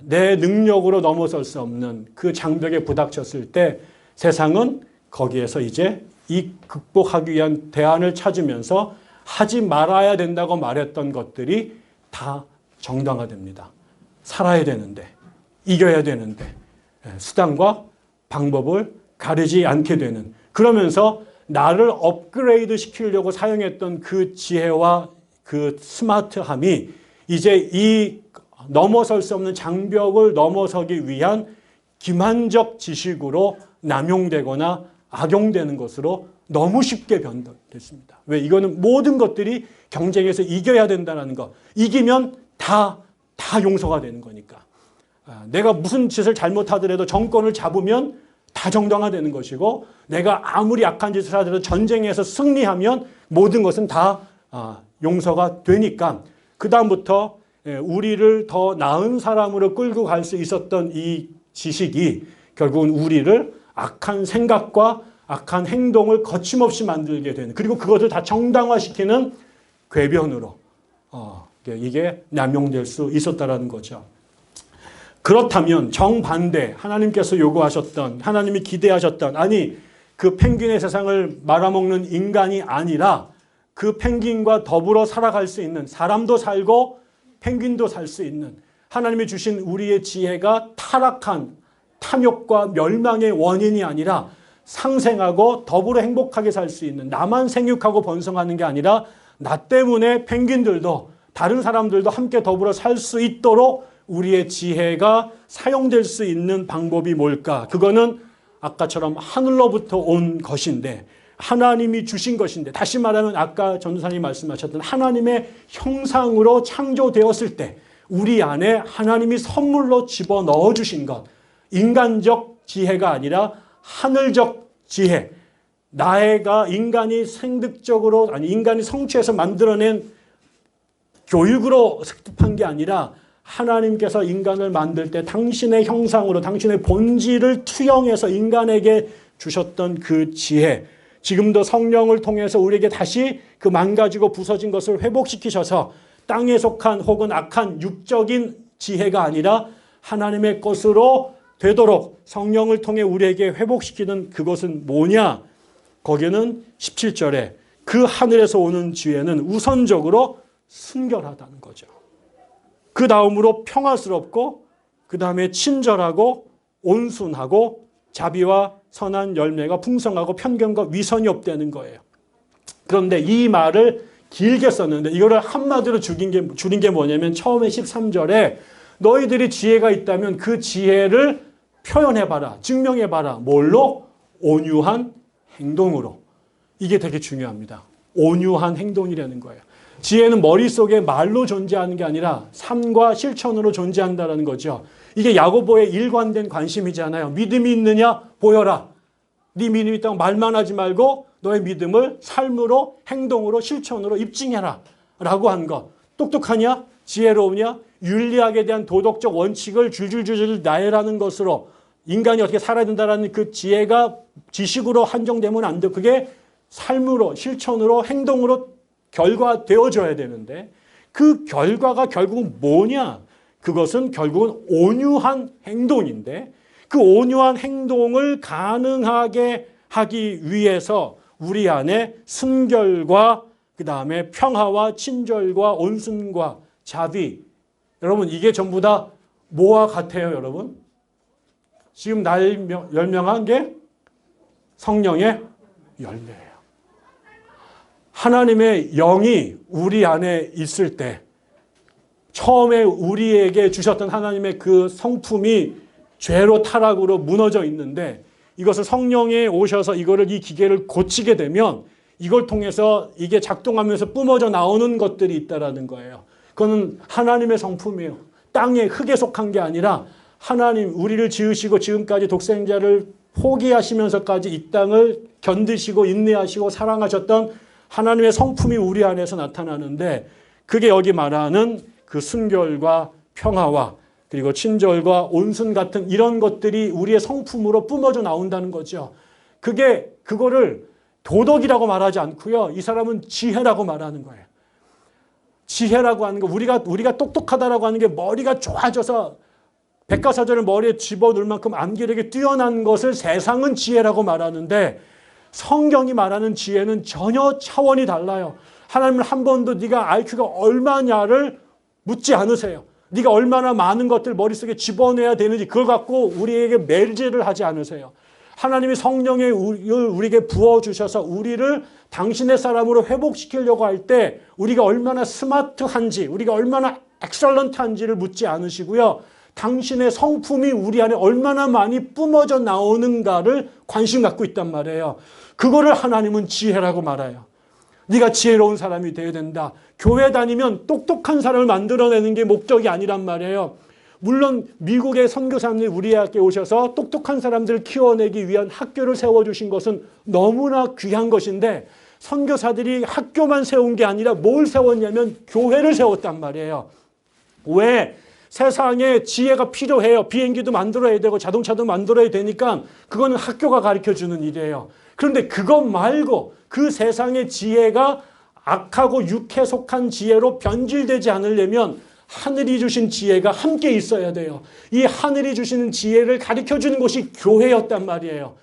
내 능력으로 넘어설 수 없는 그 장벽에 부닥쳤을 때 세상은 거기에서 이제 이 극복하기 위한 대안을 찾으면서 하지 말아야 된다고 말했던 것들이 다 정당화됩니다. 살아야 되는데, 이겨야 되는데, 수단과 방법을 가리지 않게 되는, 그러면서 나를 업그레이드 시키려고 사용했던 그 지혜와 그 스마트함이 이제 이 넘어설 수 없는 장벽을 넘어서기 위한 기만적 지식으로 남용되거나 악용되는 것으로 너무 쉽게 변동됐습니다. 왜? 이거는 모든 것들이 경쟁에서 이겨야 된다는 거. 이기면 다 용서가 되는 거니까. 내가 무슨 짓을 잘못하더라도 정권을 잡으면 다 정당화되는 것이고 내가 아무리 악한 짓을 하더라도 전쟁에서 승리하면 모든 것은 다 용서가 되니까 그 다음부터 우리를 더 나은 사람으로 끌고 갈 수 있었던 이 지식이 결국은 우리를 악한 생각과 악한 행동을 거침없이 만들게 되는, 그리고 그것을 다 정당화시키는 궤변으로 이게 남용될 수 있었다라는 거죠. 그렇다면 정반대 하나님께서 요구하셨던, 하나님이 기대하셨던, 아니 그 펭귄의 세상을 말아먹는 인간이 아니라 그 펭귄과 더불어 살아갈 수 있는, 사람도 살고 펭귄도 살 수 있는 하나님이 주신 우리의 지혜가 타락한 탐욕과 멸망의 원인이 아니라 상생하고 더불어 행복하게 살 수 있는, 나만 생육하고 번성하는 게 아니라 나 때문에 펭귄들도 다른 사람들도 함께 더불어 살 수 있도록 우리의 지혜가 사용될 수 있는 방법이 뭘까? 그거는 아까처럼 하늘로부터 온 것인데, 하나님이 주신 것인데, 다시 말하면 아까 전도사님이 말씀하셨던 하나님의 형상으로 창조되었을 때 우리 안에 하나님이 선물로 집어넣어 주신 것, 인간적 지혜가 아니라 하늘적 지혜, 나애가 인간이 생득적으로, 아니 인간이 성취해서 만들어낸 교육으로 습득한 게 아니라 하나님께서 인간을 만들 때 당신의 형상으로 당신의 본질을 투영해서 인간에게 주셨던 그 지혜, 지금도 성령을 통해서 우리에게 다시 그 망가지고 부서진 것을 회복시키셔서 땅에 속한 혹은 악한 육적인 지혜가 아니라 하나님의 것으로 되도록 성령을 통해 우리에게 회복시키는 그것은 뭐냐? 거기는 17절에 그 하늘에서 오는 지혜는 우선적으로 순결하다는 거죠. 그 다음으로 평화스럽고, 그 다음에 친절하고 온순하고 자비와 선한 열매가 풍성하고 편견과 위선이 없다는 거예요. 그런데 이 말을 길게 썼는데 이거를 한마디로 줄인 게 뭐냐면 처음에 13절에 너희들이 지혜가 있다면 그 지혜를 표현해봐라, 증명해봐라. 뭘로? 온유한 행동으로. 이게 되게 중요합니다. 온유한 행동이라는 거예요. 지혜는 머릿속에 말로 존재하는 게 아니라 삶과 실천으로 존재한다는 거죠. 이게 야고보의 일관된 관심이잖아요. 믿음이 있느냐? 보여라. 네 믿음이 있다고 말만 하지 말고 너의 믿음을 삶으로, 행동으로, 실천으로 입증해라 라고 한 것. 똑똑하냐? 지혜로우냐? 윤리학에 대한 도덕적 원칙을 줄줄줄줄 나열하는 것으로 인간이 어떻게 살아야 된다는 그 지혜가 지식으로 한정되면 안 돼. 그게 삶으로, 실천으로, 행동으로 결과되어져야 되는데 그 결과가 결국은 뭐냐? 그것은 결국은 온유한 행동인데 그 온유한 행동을 가능하게 하기 위해서 우리 안에 순결과 그 다음에 평화와 친절과 온순과 자비, 여러분 이게 전부 다 뭐와 같아요, 여러분? 지금 날 열명한 게 성령의 열매예요. 하나님의 영이 우리 안에 있을 때 처음에 우리에게 주셨던 하나님의 그 성품이 죄로 타락으로 무너져 있는데 이것을 성령이 오셔서 이 기계를 고치게 되면 이걸 통해서 이게 작동하면서 뿜어져 나오는 것들이 있다라는 거예요. 그거는 하나님의 성품이에요. 땅의 흙에 속한 게 아니라 하나님 우리를 지으시고 지금까지 독생자를 포기하시면서까지 이 땅을 견디시고 인내하시고 사랑하셨던 하나님의 성품이 우리 안에서 나타나는데 그게 여기 말하는 그 순결과 평화와 그리고 친절과 온순 같은 이런 것들이 우리의 성품으로 뿜어져 나온다는 거죠. 그거를 도덕이라고 말하지 않고요. 이 사람은 지혜라고 말하는 거예요. 지혜라고 하는 거, 우리가 똑똑하다라고 하는 게 머리가 좋아져서 백과사전을 머리에 집어넣을 만큼 암기력이 뛰어난 것을 세상은 지혜라고 말하는데 성경이 말하는 지혜는 전혀 차원이 달라요. 하나님은 한 번도 네가 IQ가 얼마냐를 묻지 않으세요. 네가 얼마나 많은 것들 머릿속에 집어넣어야 되는지 그걸 갖고 우리에게 매질을 하지 않으세요. 하나님이 성령의 우리에게 부어주셔서 우리를 당신의 사람으로 회복시키려고 할 때 우리가 얼마나 스마트한지 우리가 얼마나 엑셀런트한지를 묻지 않으시고요. 당신의 성품이 우리 안에 얼마나 많이 뿜어져 나오는가를 관심 갖고 있단 말이에요. 그거를 하나님은 지혜라고 말해요. 네가 지혜로운 사람이 되어야 된다. 교회 다니면 똑똑한 사람을 만들어내는 게 목적이 아니란 말이에요. 물론 미국의 선교사님들이 우리에게 오셔서 똑똑한 사람들을 키워내기 위한 학교를 세워주신 것은 너무나 귀한 것인데 선교사들이 학교만 세운 게 아니라 뭘 세웠냐면 교회를 세웠단 말이에요. 왜? 세상에 지혜가 필요해요. 비행기도 만들어야 되고 자동차도 만들어야 되니까 그거는 학교가 가르쳐주는 일이에요. 그런데 그것 말고 그 세상의 지혜가 악하고 육에 속한 지혜로 변질되지 않으려면 하늘이 주신 지혜가 함께 있어야 돼요. 이 하늘이 주시는 지혜를 가르쳐주는 곳이 교회였단 말이에요.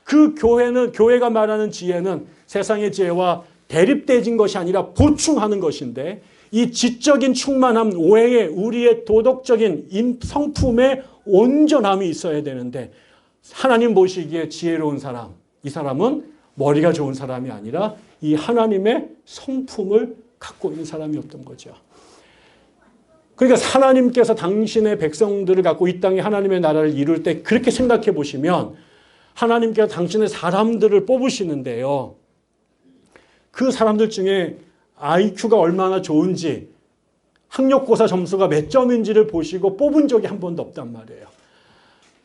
그 교회가 말하는 지혜는 세상의 지혜와 대립되진 것이 아니라 보충하는 것인데 이 지적인 충만함 외에 우리의 도덕적인 성품의 온전함이 있어야 되는데 하나님 보시기에 지혜로운 사람, 이 사람은 머리가 좋은 사람이 아니라 이 하나님의 성품을 갖고 있는 사람이었던 거죠. 그러니까 하나님께서 당신의 백성들을 갖고 이 땅에 하나님의 나라를 이룰 때 그렇게 생각해 보시면 하나님께서 당신의 사람들을 뽑으시는데요. 그 사람들 중에 IQ가 얼마나 좋은지 학력고사 점수가 몇 점인지를 보시고 뽑은 적이 한 번도 없단 말이에요.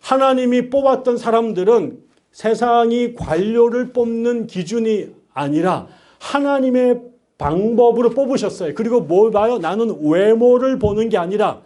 하나님이 뽑았던 사람들은 세상이 관료를 뽑는 기준이 아니라 하나님의 방법으로 뽑으셨어요. 그리고 뭘 봐요? 나는 외모를 보는 게 아니라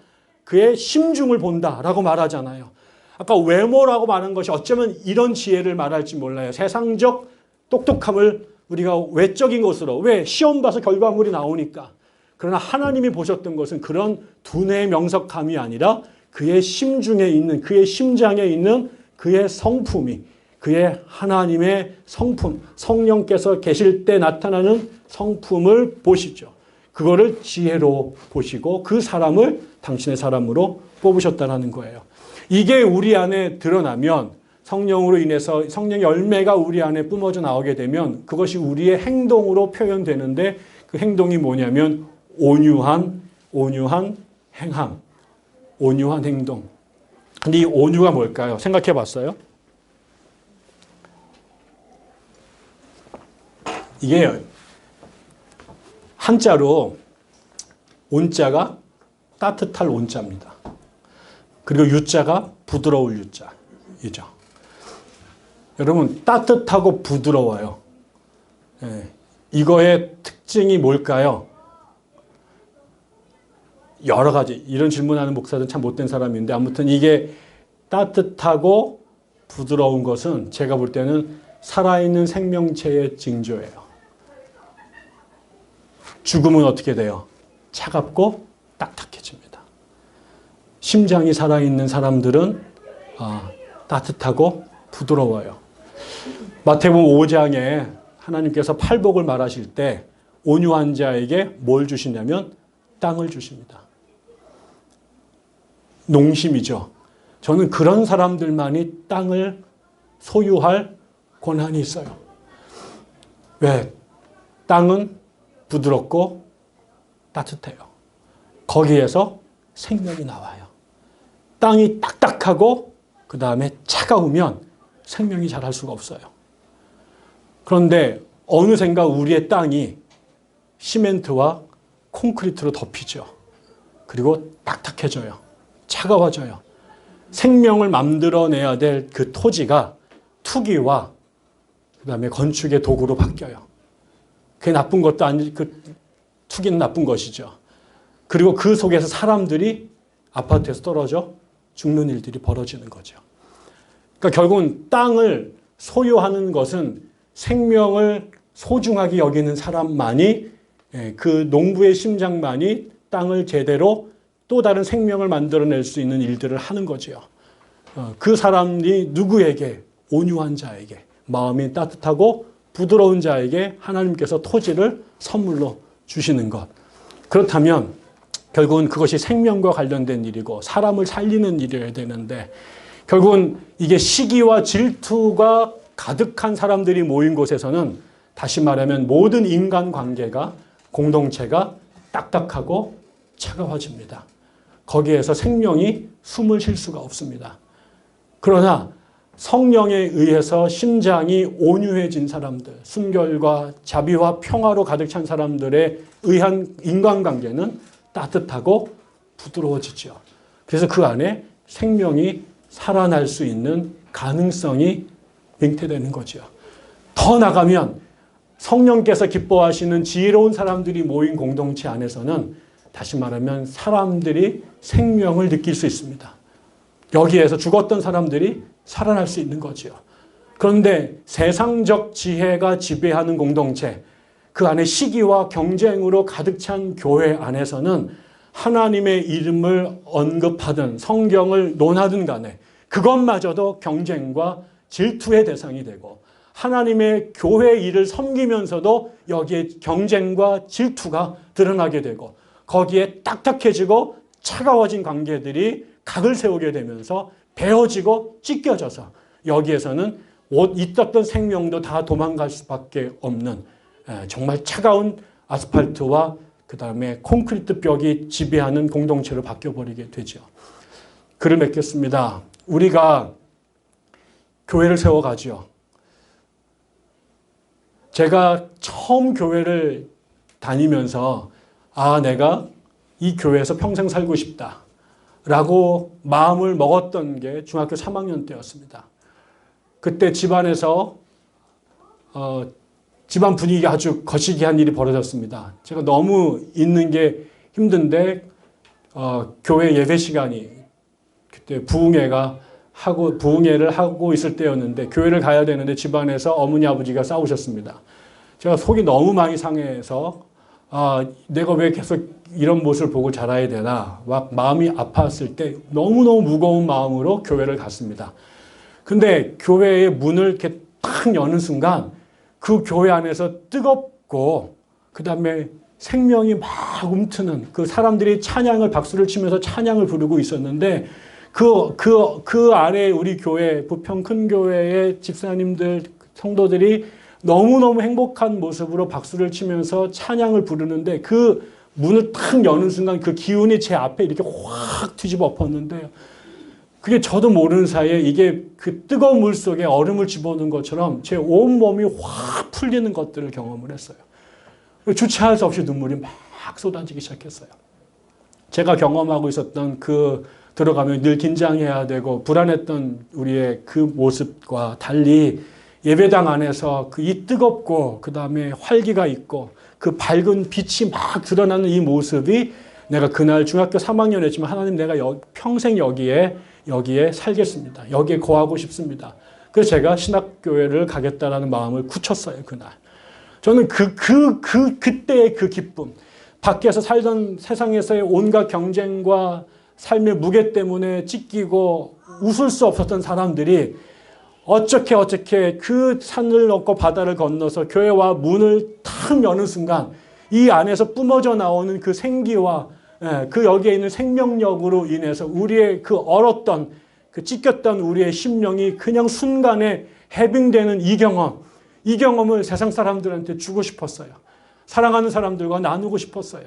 그의 심중을 본다라고 말하잖아요. 아까 외모라고 말한 것이 어쩌면 이런 지혜를 말할지 몰라요. 세상적 똑똑함을 우리가 외적인 것으로 왜? 시험 봐서 결과물이 나오니까. 그러나 하나님이 보셨던 것은 그런 두뇌의 명석함이 아니라 그의 심중에 있는 그의 심장에 있는 그의 성품이 그의 하나님의 성품 성령께서 계실 때 나타나는 성품을 보시죠. 그거를 지혜로 보시고 그 사람을 당신의 사람으로 뽑으셨다는 거예요. 이게 우리 안에 드러나면 성령으로 인해서 성령의 열매가 우리 안에 뿜어져 나오게 되면 그것이 우리의 행동으로 표현되는데 그 행동이 뭐냐면 온유한 행함, 온유한 행동. 근데 이 온유가 뭘까요? 생각해 봤어요? 이게 한자로 온자가 따뜻할 온자입니다. 그리고 유자가 부드러울 유자이죠. 여러분 따뜻하고 부드러워요. 이거의 특징이 뭘까요? 여러 가지. 이런 질문하는 목사들은 참 못된 사람인데 아무튼 이게 따뜻하고 부드러운 것은 제가 볼 때는 살아있는 생명체의 징조예요. 죽으면 어떻게 돼요? 차갑고 딱딱해집니다. 심장이 살아있는 사람들은 따뜻하고 부드러워요. 마태복음 5장에 하나님께서 팔복을 말하실 때 온유한 자에게 뭘 주시냐면 땅을 주십니다. 농심이죠. 저는 그런 사람들만이 땅을 소유할 권한이 있어요. 왜? 땅은 부드럽고 따뜻해요. 거기에서 생명이 나와요. 땅이 딱딱하고 그 다음에 차가우면 생명이 자랄 수가 없어요. 그런데 어느샌가 우리의 땅이 시멘트와 콘크리트로 덮이죠. 그리고 딱딱해져요. 차가워져요. 생명을 만들어내야 될 그 토지가 투기와 그 다음에 건축의 도구로 바뀌어요. 그게 나쁜 것도 아니, 그 투기는 나쁜 것이죠. 그리고 그 속에서 사람들이 아파트에서 떨어져 죽는 일들이 벌어지는 거죠. 그러니까 결국은 땅을 소유하는 것은 생명을 소중하게 여기는 사람만이, 그 농부의 심장만이 땅을 제대로 또 다른 생명을 만들어낼 수 있는 일들을 하는 거죠. 그 사람이 누구에게? 온유한 자에게, 마음이 따뜻하고 부드러운 자에게 하나님께서 토지를 선물로 주시는 것. 그렇다면 결국은 그것이 생명과 관련된 일이고 사람을 살리는 일이어야 되는데 결국은 이게 시기와 질투가 가득한 사람들이 모인 곳에서는 다시 말하면 모든 인간관계가, 공동체가 딱딱하고 차가워집니다. 거기에서 생명이 숨을 쉴 수가 없습니다. 그러나 성령에 의해서 심장이 온유해진 사람들, 순결과 자비와 평화로 가득 찬 사람들에 의한 인간관계는 따뜻하고 부드러워지죠. 그래서 그 안에 생명이 살아날 수 있는 가능성이 잉태되는 거죠. 더 나가면 성령께서 기뻐하시는 지혜로운 사람들이 모인 공동체 안에서는 다시 말하면 사람들이 생명을 느낄 수 있습니다. 여기에서 죽었던 사람들이 살아날 수 있는 거죠. 그런데 세상적 지혜가 지배하는 공동체, 그 안에 시기와 경쟁으로 가득 찬 교회 안에서는 하나님의 이름을 언급하든 성경을 논하든 간에 그것마저도 경쟁과 질투의 대상이 되고 하나님의 교회 일을 섬기면서도 여기에 경쟁과 질투가 드러나게 되고 거기에 딱딱해지고 차가워진 관계들이 각을 세우게 되면서 베어지고 찢겨져서 여기에서는 있었던 생명도 다 도망갈 수밖에 없는 정말 차가운 아스팔트와 그 다음에 콘크리트 벽이 지배하는 공동체로 바뀌어버리게 되죠. 글을 맺겠습니다. 우리가 교회를 세워가죠. 제가 처음 교회를 다니면서 내가 이 교회에서 평생 살고 싶다 라고 마음을 먹었던 게 중학교 3학년 때였습니다. 그때 집안에서 집안 분위기가 아주 거시기한 일이 벌어졌습니다. 제가 너무 있는 게 힘든데 교회 예배 시간이 그때 부흥회를 하고 있을 때였는데 교회를 가야 되는데 집안에서 어머니 아버지가 싸우셨습니다. 제가 속이 너무 많이 상해서 내가 왜 계속 이런 모습을 보고 자라야 되나 막 마음이 아팠을 때 너무너무 무거운 마음으로 교회를 갔습니다. 근데 교회의 문을 이렇게 딱 여는 순간 그 교회 안에서 뜨겁고 그 다음에 생명이 막 움트는 그 사람들이 박수를 치면서 찬양을 부르고 있었는데 그 아래 우리 교회, 부평 큰 교회의 집사님들, 성도들이 너무너무 행복한 모습으로 박수를 치면서 찬양을 부르는데 그 문을 탁 여는 순간 그 기운이 제 앞에 이렇게 확 뒤집어 엎었는데요. 그게 저도 모르는 사이에 이게 그 뜨거운 물 속에 얼음을 집어넣은 것처럼 제 온몸이 확 풀리는 것들을 경험을 했어요. 주체할 수 없이 눈물이 막 쏟아지기 시작했어요. 제가 경험하고 있었던 들어가면 늘 긴장해야 되고 불안했던 우리의 그 모습과 달리 예배당 안에서 그 이 뜨겁고 그 다음에 활기가 있고 그 밝은 빛이 막 드러나는 이 모습이 내가 그날 중학교 3학년이었지만 하나님 내가 평생 여기에 살겠습니다. 여기에 거하고 싶습니다. 그래서 제가 신학교회를 가겠다라는 마음을 굳혔어요. 그날. 저는 그때의 그 기쁨, 밖에서 살던 세상에서의 온갖 경쟁과 삶의 무게 때문에 찢기고 웃을 수 없었던 사람들이 어떻게 그 산을 넘고 바다를 건너서 교회와 문을 탁 여는 순간 이 안에서 뿜어져 나오는 그 생기와 그 여기에 있는 생명력으로 인해서 우리의 그 얼었던 그 찢겼던 우리의 심령이 그냥 순간에 해빙되는 이 경험을 세상 사람들한테 주고 싶었어요. 사랑하는 사람들과 나누고 싶었어요.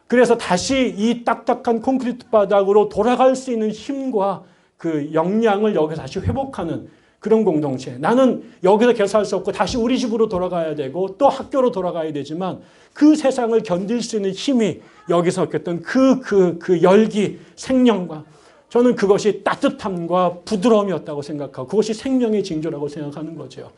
그래서 다시 이 딱딱한 콘크리트 바닥으로 돌아갈 수 있는 힘과 그 역량을 여기서 다시 회복하는 그런 공동체. 나는 여기서 계속 살 수 없고 다시 우리 집으로 돌아가야 되고 또 학교로 돌아가야 되지만 그 세상을 견딜 수 있는 힘이 여기서 얻겼던 그 열기, 생명과 저는 그것이 따뜻함과 부드러움이었다고 생각하고 그것이 생명의 징조라고 생각하는 거죠.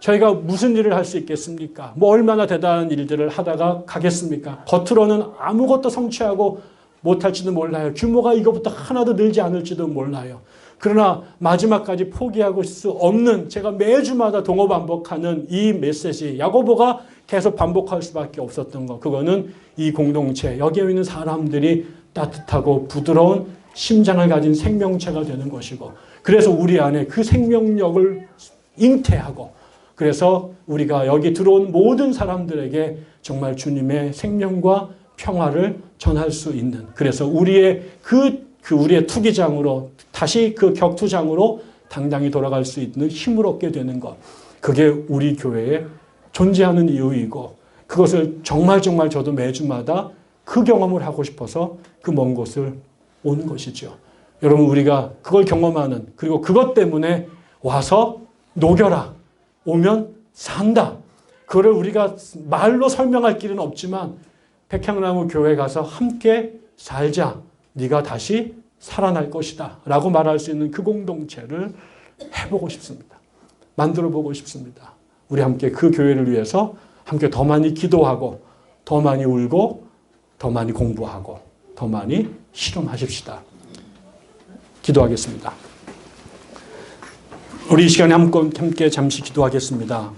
저희가 무슨 일을 할 수 있겠습니까? 뭐 얼마나 대단한 일들을 하다가 가겠습니까? 겉으로는 아무것도 성취하고 못할지도 몰라요. 규모가 이거부터 하나도 늘지 않을지도 몰라요. 그러나 마지막까지 포기하고 수 없는 제가 매주마다 동어반복하는 이 메시지 야고보가 계속 반복할 수밖에 없었던 것. 그거는 이 공동체 여기에 있는 사람들이 따뜻하고 부드러운 심장을 가진 생명체가 되는 것이고 그래서 우리 안에 그 생명력을 잉태하고 그래서 우리가 여기 들어온 모든 사람들에게 정말 주님의 생명과 평화를 전할 수 있는 그래서 우리의 우리의 투기장으로 다시 그 격투장으로 당당히 돌아갈 수 있는 힘을 얻게 되는 것. 그게 우리 교회에 존재하는 이유이고 그것을 정말 저도 매주마다 그 경험을 하고 싶어서 그 먼 곳을 오는 것이죠. 여러분 우리가 그걸 경험하는 그리고 그것 때문에 와서 녹여라. 오면 산다. 그거를 우리가 말로 설명할 길은 없지만 백향나무 교회 가서 함께 살자. 네가 다시 살아날 것이다. 라고 말할 수 있는 그 공동체를 해보고 싶습니다. 만들어보고 싶습니다. 우리 함께 그 교회를 위해서 함께 더 많이 기도하고 더 많이 울고 더 많이 공부하고 더 많이 실험하십시다. 기도하겠습니다. 우리 이 시간에 함께 잠시 기도하겠습니다.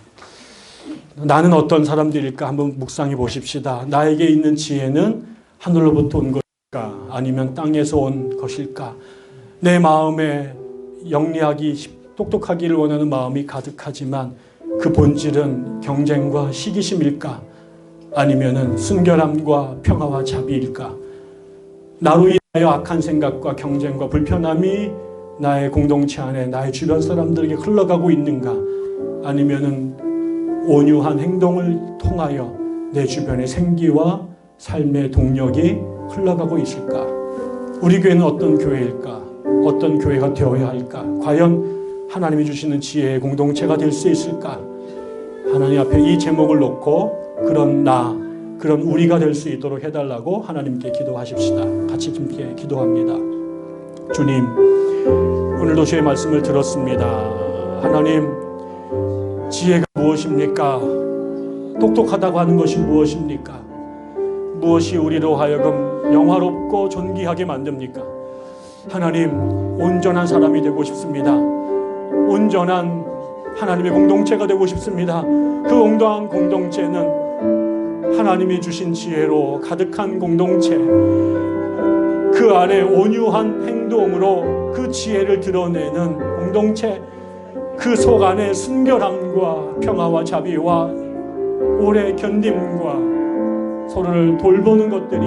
나는 어떤 사람들일까 한번 묵상해 보십시다. 나에게 있는 지혜는 하늘로부터 온 것일까? 아니면 땅에서 온 것일까? 내 마음에 영리하기, 똑똑하기를 원하는 마음이 가득하지만 그 본질은 경쟁과 시기심일까? 아니면은 순결함과 평화와 자비일까? 나로 인하여 악한 생각과 경쟁과 불편함이 나의 공동체 안에 나의 주변 사람들에게 흘러가고 있는가? 아니면은 온유한 행동을 통하여 내 주변의 생기와 삶의 동력이 흘러가고 있을까? 우리 교회는 어떤 교회일까? 어떤 교회가 되어야 할까? 과연 하나님이 주시는 지혜의 공동체가 될 수 있을까? 하나님 앞에 이 제목을 놓고 그런 우리가 될 수 있도록 해달라고 하나님께 기도하십시다. 같이 함께 기도합니다. 주님, 오늘도 주의 말씀을 들었습니다. 하나님, 지혜가 무엇입니까? 똑똑하다고 하는 것이 무엇입니까? 무엇이 우리로 하여금 영화롭고 존귀하게 만듭니까? 하나님, 온전한 사람이 되고 싶습니다. 온전한 하나님의 공동체가 되고 싶습니다. 그 온전한 공동체는 하나님이 주신 지혜로 가득한 공동체, 그 안에 온유한 행동으로 그 지혜를 드러내는 공동체, 그 속 안에 순결함과 평화와 자비와 오래 견딤과 서로를 돌보는 것들이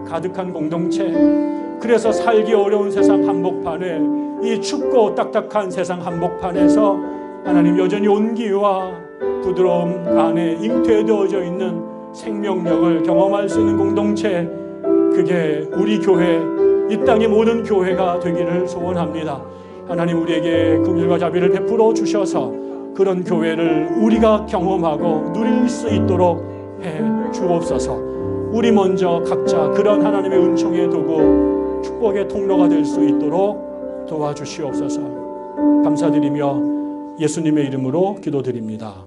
가득한 공동체, 그래서 살기 어려운 세상 한복판에 이 춥고 딱딱한 세상 한복판에서 하나님 여전히 온기와 부드러움 안에 잉태되어져 있는 생명력을 경험할 수 있는 공동체, 그게 우리 교회, 이 땅의 모든 교회가 되기를 소원합니다. 하나님 우리에게 긍휼과 자비를 베풀어 주셔서 그런 교회를 우리가 경험하고 누릴 수 있도록 해 주옵소서. 우리 먼저 각자 그런 하나님의 은총의 도구, 축복의 통로가 될 수 있도록 도와주시옵소서. 감사드리며 예수님의 이름으로 기도드립니다.